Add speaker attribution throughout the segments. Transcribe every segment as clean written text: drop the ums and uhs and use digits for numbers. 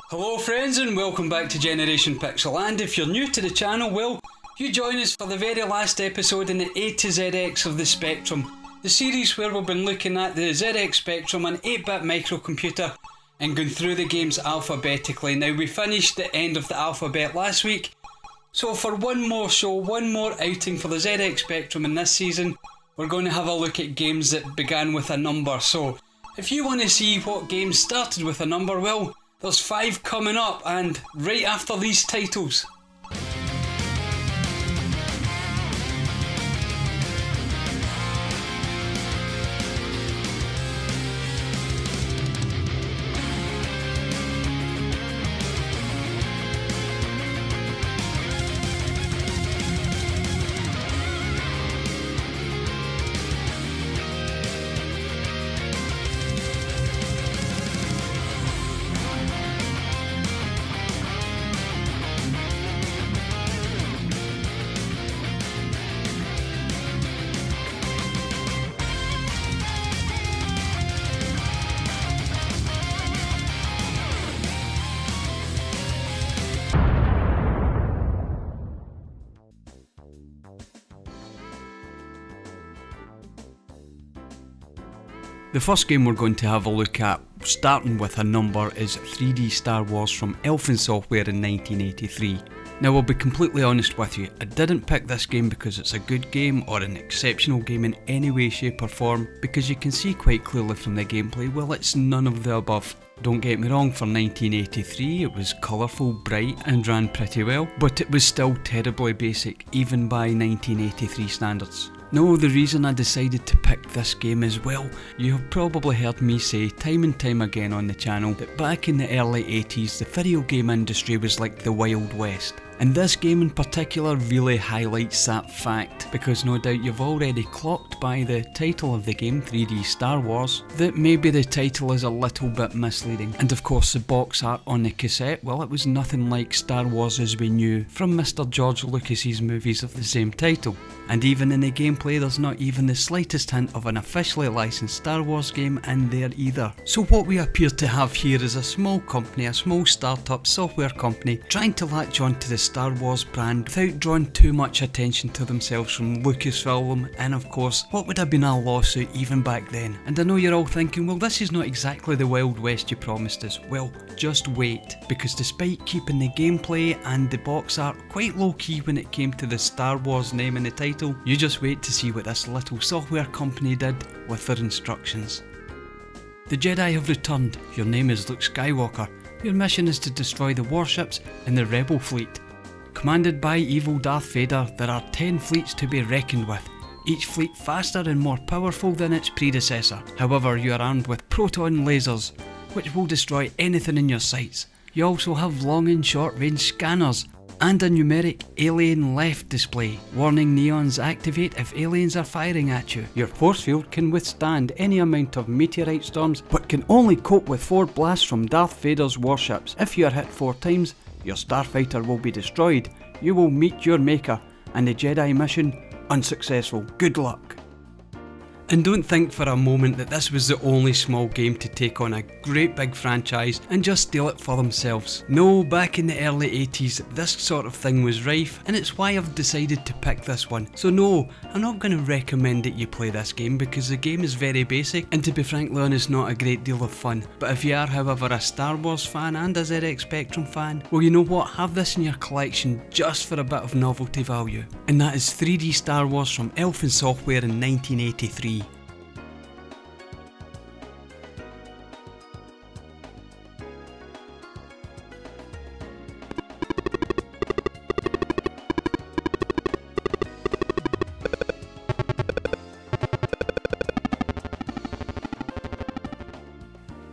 Speaker 1: Hello friends and welcome back to Generation Pixel, and if you're new to the channel, well, you join us for the very last episode in the A to ZX of the Spectrum, the series where we've been looking at the ZX Spectrum, an 8-bit microcomputer, and going through the games alphabetically. Now, we finished the end of the alphabet last week, so for one more show, one more outing for the ZX Spectrum in this season, we're going to have a look at games that began with a number. So, if you want to see what games started with a number, well, there's 5 coming up, and right after these titles. The first game we're going to have a look at, starting with a number, is 3D Star Wars from Elfin Software in 1983. Now, I'll be completely honest with you, I didn't pick this game because it's a good game or an exceptional game in any way, shape or form, because you can see quite clearly from the gameplay, well, it's none of the above. Don't get me wrong, for 1983 it was colourful, bright and ran pretty well, but it was still terribly basic, even by 1983 standards. No, the reason I decided to pick this game is, well, you have probably heard me say time and time again on the channel that back in the early 80s the video game industry was like the Wild West. And this game in particular really highlights that fact, because no doubt you've already clocked by the title of the game, 3D Star Wars, that maybe the title is a little bit misleading. And of course the box art on the cassette, well, it was nothing like Star Wars as we knew from Mr. George Lucas's movies of the same title. And even in the gameplay there's not even the slightest hint of an officially licensed Star Wars game in there either. So what we appear to have here is a small company, a small startup software company, trying to latch on to the Star Wars brand without drawing too much attention to themselves from Lucasfilm, and of course what would have been a lawsuit even back then. And I know you're all thinking, well, this is not exactly the Wild West you promised us. Well, just wait, because despite keeping the gameplay and the box art quite low key when it came to the Star Wars name in the title, you just wait to see what this little software company did with their instructions. The Jedi have returned. Your name is Luke Skywalker. Your mission is to destroy the warships in the Rebel fleet. Commanded by evil Darth Vader, there are 10 fleets to be reckoned with, each fleet faster and more powerful than its predecessor. However, you are armed with proton lasers, which will destroy anything in your sights. You also have long and short range scanners, and a numeric alien left display. Warning neons activate if aliens are firing at you. Your force field can withstand any amount of meteorite storms, but can only cope with 4 blasts from Darth Vader's warships. If you are hit 4 times, your starfighter will be destroyed. You will meet your maker, and the Jedi mission unsuccessful. Good luck. And don't think for a moment that this was the only small game to take on a great big franchise and just steal it for themselves. No, back in the early 80s this sort of thing was rife, and it's why I've decided to pick this one. So no, I'm not going to recommend that you play this game because the game is very basic and, to be frankly honest, not a great deal of fun. But if you are however a Star Wars fan and a ZX Spectrum fan, well, you know what, have this in your collection just for a bit of novelty value. And that is 3D Star Wars from Elfin Software in 1983.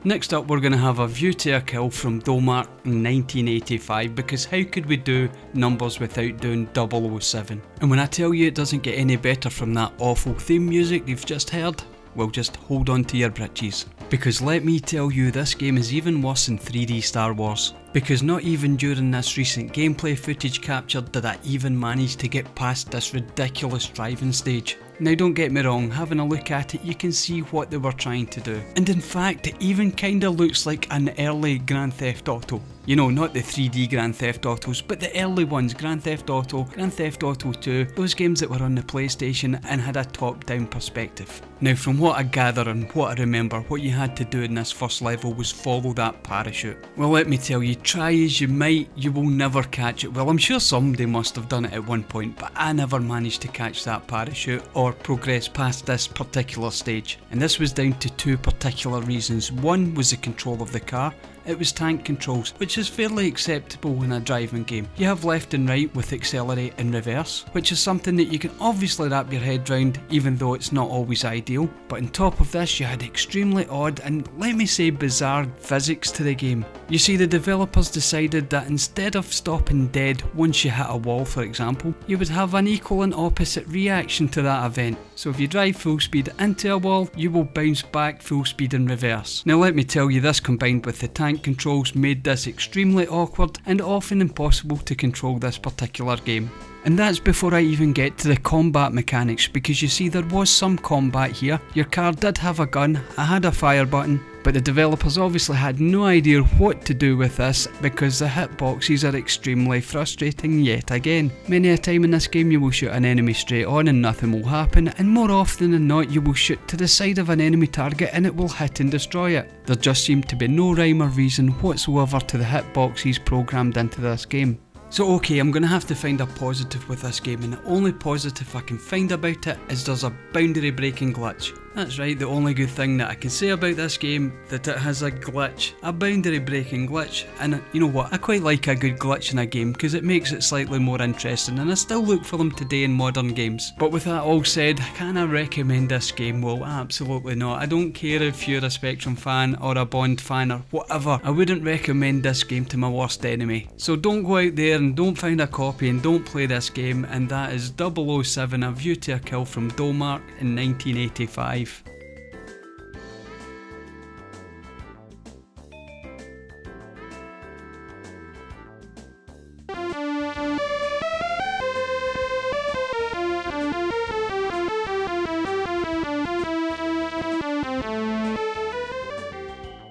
Speaker 1: Next up, we're going to have A View to a Kill from Dolmark in 1985, because how could we do numbers without doing 007? And when I tell you it doesn't get any better from that awful theme music you've just heard, well, just hold on to your britches. Because let me tell you, this game is even worse than 3D Star Wars. Because not even during this recent gameplay footage captured did I even manage to get past this ridiculous driving stage. Now don't get me wrong, having a look at it you can see what they were trying to do. And in fact it even kinda looks like an early Grand Theft Auto. You know, not the 3D Grand Theft Autos, but the early ones, Grand Theft Auto, Grand Theft Auto 2, those games that were on the PlayStation and had a top-down perspective. Now, from what I gather and what I remember, what you had to do in this first level was follow that parachute. Well, let me tell you, try as you might, you will never catch it. Well, I'm sure somebody must have done it at one point, but I never managed to catch that parachute or progress past this particular stage. And this was down to two particular reasons. One was the control of the car. It was tank controls, which is fairly acceptable in a driving game. You have left and right with accelerate and reverse, which is something that you can obviously wrap your head round, even though it's not always ideal. But on top of this, you had extremely odd and, let me say, bizarre physics to the game. You see, the developers decided that instead of stopping dead once you hit a wall, for example, you would have an equal and opposite reaction to that event. So if you drive full speed into a wall, you will bounce back full speed in reverse. Now let me tell you, this combined with the tank controls made this extremely awkward and often impossible to control this particular game. And that's before I even get to the combat mechanics, because you see, there was some combat here. Your car did have a gun, it had a fire button, but the developers obviously had no idea what to do with this because the hitboxes are extremely frustrating yet again. Many a time in this game you will shoot an enemy straight on and nothing will happen, and more often than not you will shoot to the side of an enemy target and it will hit and destroy it. There just seemed to be no rhyme or reason whatsoever to the hitboxes programmed into this game. So okay, I'm going to have to find a positive with this game, and the only positive I can find about it is there's a boundary breaking glitch. That's right, the only good thing that I can say about this game, that it has a glitch, a boundary breaking glitch, and you know what, I quite like a good glitch in a game because it makes it slightly more interesting, and I still look for them today in modern games. But with that all said, can I recommend this game? Well, absolutely not. I don't care if you're a Spectrum fan or a Bond fan or whatever, I wouldn't recommend this game to my worst enemy. So don't go out there and don't find a copy and don't play this game, and that is 007 A View to a Kill from Dolmark in 1985.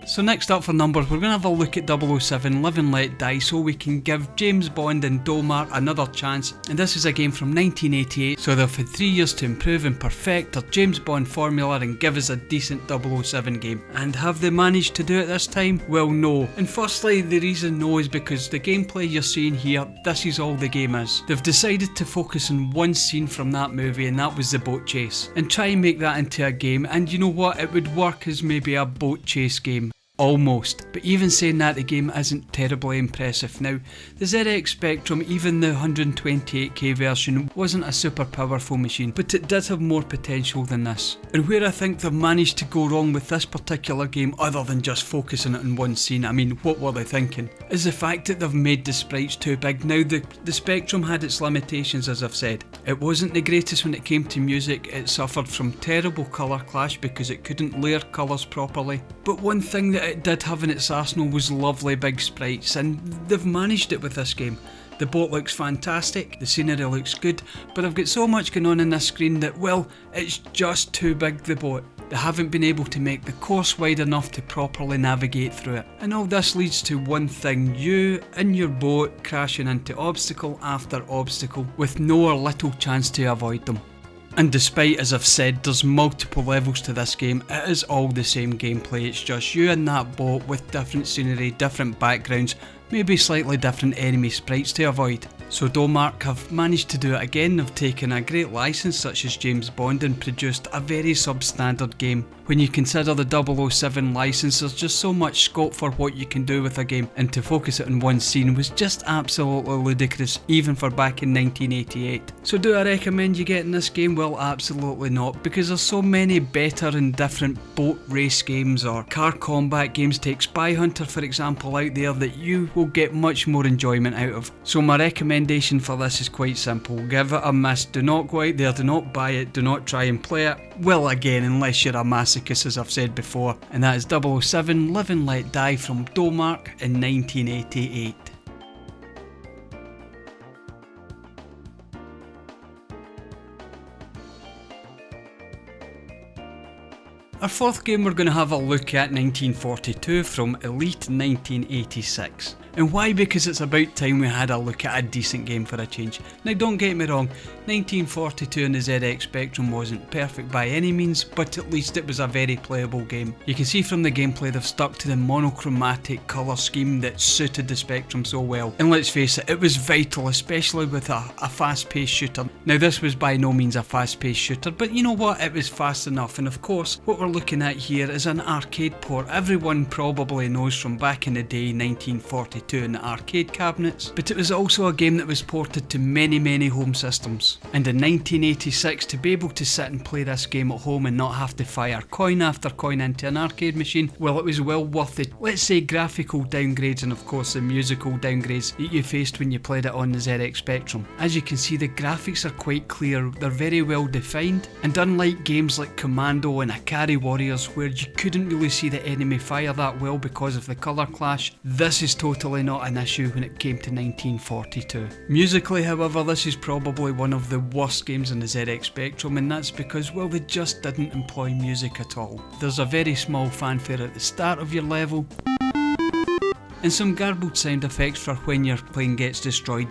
Speaker 1: So next up for numbers, we're going to have a look at 007 Live and Let Die, so we can give James Bond and Dolmark another chance. And this is a game from 1988, so they've had 3 years to improve and perfect their James Bond formula and give us a decent 007 game. And have they managed to do it this time? Well, no. And firstly, the reason no is because the gameplay you're seeing here, this is all the game is. They've decided to focus on one scene from that movie, and that was the boat chase, and try and make that into a game, and you know what, it would work as maybe a boat chase game. Almost, but even saying that, the game isn't terribly impressive. Now, the ZX Spectrum, even the 128K version, wasn't a super powerful machine, but it did have more potential than this. And where I think they've managed to go wrong with this particular game, other than just focusing it on one scene, I mean, what were they thinking, is the fact that they've made the sprites too big. Now, the Spectrum had its limitations, as I've said. It wasn't the greatest when it came to music, it suffered from terrible colour clash because it couldn't layer colours properly. But one thing that it did have in its arsenal was lovely big sprites, and they've managed it with this game. The boat looks fantastic, the scenery looks good, but I've got so much going on this screen that, well, it's just too big, the boat. They haven't been able to make the course wide enough to properly navigate through it. And all this leads to one thing: you in your boat crashing into obstacle after obstacle with no or little chance to avoid them. And despite, as I've said, there's multiple levels to this game, it is all the same gameplay. It's just you in that boat with different scenery, different backgrounds, maybe slightly different enemy sprites to avoid. So Dolmark have managed to do it again. They've taken a great licence such as James Bond and produced a very substandard game. When you consider the 007 licence, there's just so much scope for what you can do with a game, and to focus it on one scene was just absolutely ludicrous, even for back in 1988. So do I recommend you getting this game? Well, absolutely not, because there's so many better and different boat race games or car combat games, take Spy Hunter for example, out there that you will get much more enjoyment out of. So my recommendation for this is quite simple: give it a miss. Do not go out there, do not buy it, do not try and play it. Well, again, unless you're a masochist, as I've said before. And that is 007 Live and Let Die from Dolmark in 1988. Our fourth game, we're going to have a look at 1942 from Elite 1986. And why? Because it's about time we had a look at a decent game for a change. Now don't get me wrong, 1942 on the ZX Spectrum wasn't perfect by any means, but at least it was a very playable game. You can see from the gameplay they've stuck to the monochromatic colour scheme that suited the Spectrum so well. And let's face it, it was vital, especially with a fast-paced shooter. Now this was by no means a fast-paced shooter, but you know what, it was fast enough. And of course, what we're looking at here is an arcade port. Everyone probably knows from back in the day, 1942 in the arcade cabinets, but it was also a game that was ported to many home systems. And in 1986, to be able to sit and play this game at home and not have to fire coin after coin into an arcade machine, well, it was well worth it, let's say, graphical downgrades and of course the musical downgrades that you faced when you played it on the ZX Spectrum. As you can see, the graphics are quite clear, they're very well defined, and unlike games like Commando and Akari Warriors where you couldn't really see the enemy fire that well because of the colour clash, this is totally not an issue when it came to 1942. Musically, however, this is probably one of the worst games in the ZX Spectrum, and that's because, well, they just didn't employ music at all. There's a very small fanfare at the start of your level, and some garbled sound effects for when your plane gets destroyed,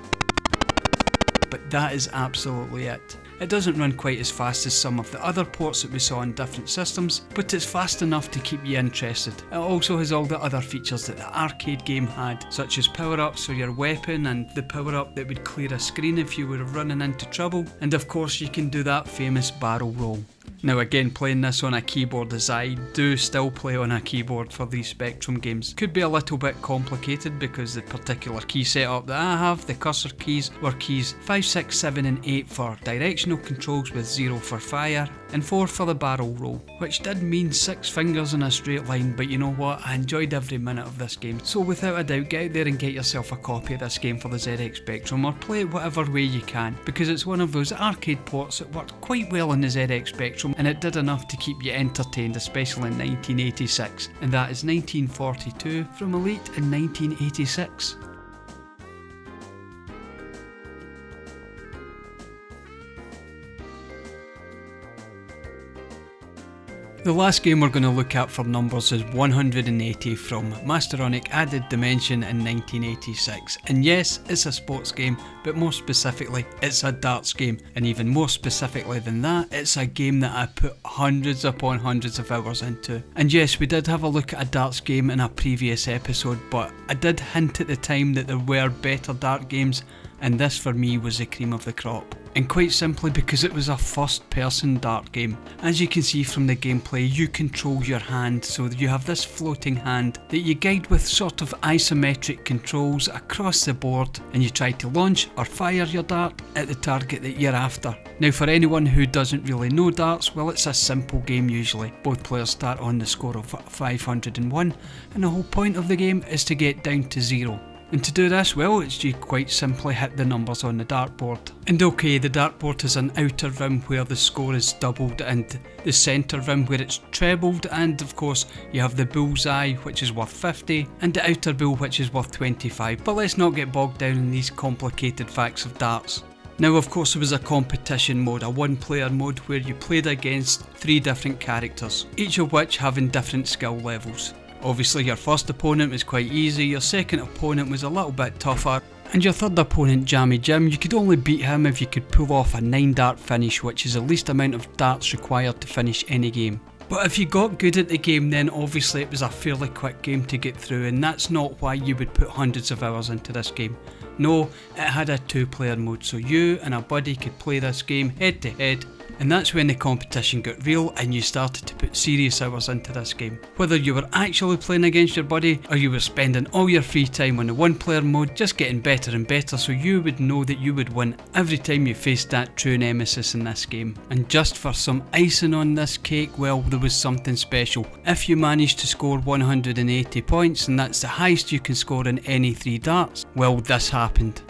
Speaker 1: but that is absolutely it. It doesn't run quite as fast as some of the other ports that we saw on different systems, but it's fast enough to keep you interested. It also has all the other features that the arcade game had, such as power-ups for your weapon and the power-up that would clear a screen if you were running into trouble, and of course you can do that famous barrel roll. Now again, playing this on a keyboard, as I do still play on a keyboard for these Spectrum games, could be a little bit complicated because the particular key setup that I have, the cursor keys, were keys 5, 6, 7 and 8 for directional controls with 0 for fire and 4 for the barrel roll, which did mean 6 fingers in a straight line, but you know what, I enjoyed every minute of this game. So without a doubt, get out there and get yourself a copy of this game for the ZX Spectrum, or play it whatever way you can, because it's one of those arcade ports that worked quite well in the ZX Spectrum, and it did enough to keep you entertained, especially in 1986, and that is 1942 from Elite in 1986. The last game we're going to look at for numbers is 180 from Masteronic Added Dimension in 1986, and yes, it's a sports game, but more specifically it's a darts game, and even more specifically than that, it's a game that I put hundreds upon hundreds of hours into. And yes, we did have a look at a darts game in a previous episode, but I did hint at the time that there were better dart games, and this for me was the cream of the crop. And quite simply because it was a first person dart game. As you can see from the gameplay, you control your hand, so you have this floating hand that you guide with sort of isometric controls across the board, and you try to launch or fire your dart at the target that you're after. Now for anyone who doesn't really know darts, well, it's a simple game usually. Both players start on the score of 501, and the whole point of the game is to get down to 0. And to do this, well, it's you quite simply hit the numbers on the dartboard. And okay, the dartboard is an outer rim where the score is doubled, and the centre rim where it's trebled, and of course you have the bullseye, which is worth 50, and the outer bull, which is worth 25. But let's not get bogged down in these complicated facts of darts. Now of course there was a competition mode, a one player mode where you played against 3 different characters, each of which having different skill levels. Obviously your first opponent was quite easy, your second opponent was a little bit tougher, and your third opponent, Jammy Jim, you could only beat him if you could pull off a 9 dart finish, which is the least amount of darts required to finish any game. But if you got good at the game, then obviously it was a fairly quick game to get through, and that's not why you would put hundreds of hours into this game. No, it had a 2-player mode, so you and a buddy could play this game head to head, and that's when the competition got real and you started to put serious hours into this game. Whether you were actually playing against your buddy or you were spending all your free time on the 1-player mode just getting better and better, so you would know that you would win every time you faced that true nemesis in this game. And just for some icing on this cake, well, there was something special. If you managed to score 180 points, and that's the highest you can score in any 3 darts, well, this happened.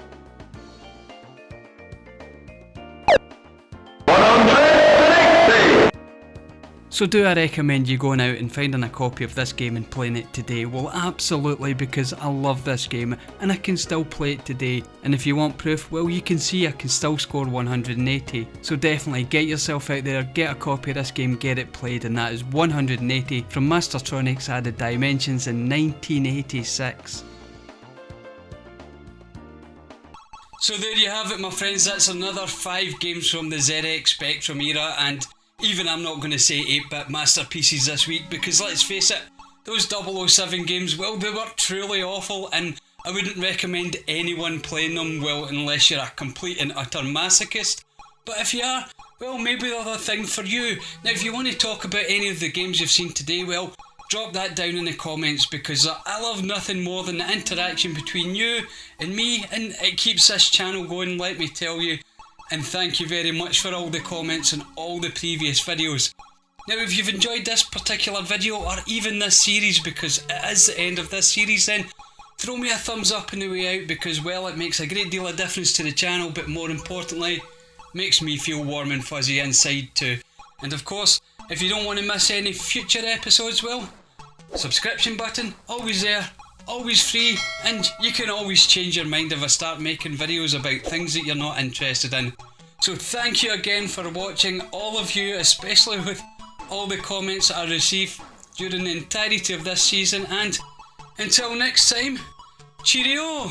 Speaker 1: So do I recommend you going out and finding a copy of this game and playing it today? Well, absolutely, because I love this game and I can still play it today. And if you want proof, well, you can see I can still score 180. So definitely get yourself out there, get a copy of this game, get it played, and that is 180 from Mastertronic's Added Dimensions in 1986. So there you have it, my friends, that's another 5 games from the ZX Spectrum era, and even I'm not going to say 8-bit masterpieces this week, because let's face it, those 007 games, well, they were truly awful, and I wouldn't recommend anyone playing them, well, unless you're a complete and utter masochist. But if you are, well, maybe they're the thing for you. Now, if you want to talk about any of the games you've seen today, well, drop that down in the comments, because I love nothing more than the interaction between you and me, and it keeps this channel going, let me tell you. And thank you very much for all the comments and all the previous videos. Now, if you've enjoyed this particular video, or even this series, because it is the end of this series, then throw me a thumbs up on the way out, because, well, it makes a great deal of difference to the channel, but more importantly, makes me feel warm and fuzzy inside too. And of course, if you don't want to miss any future episodes, well, subscription button, always there, always free, and you can always change your mind if I start making videos about things that you're not interested in. So thank you again for watching, all of you, especially with all the comments that I received during the entirety of this season, and until next time, cheerio!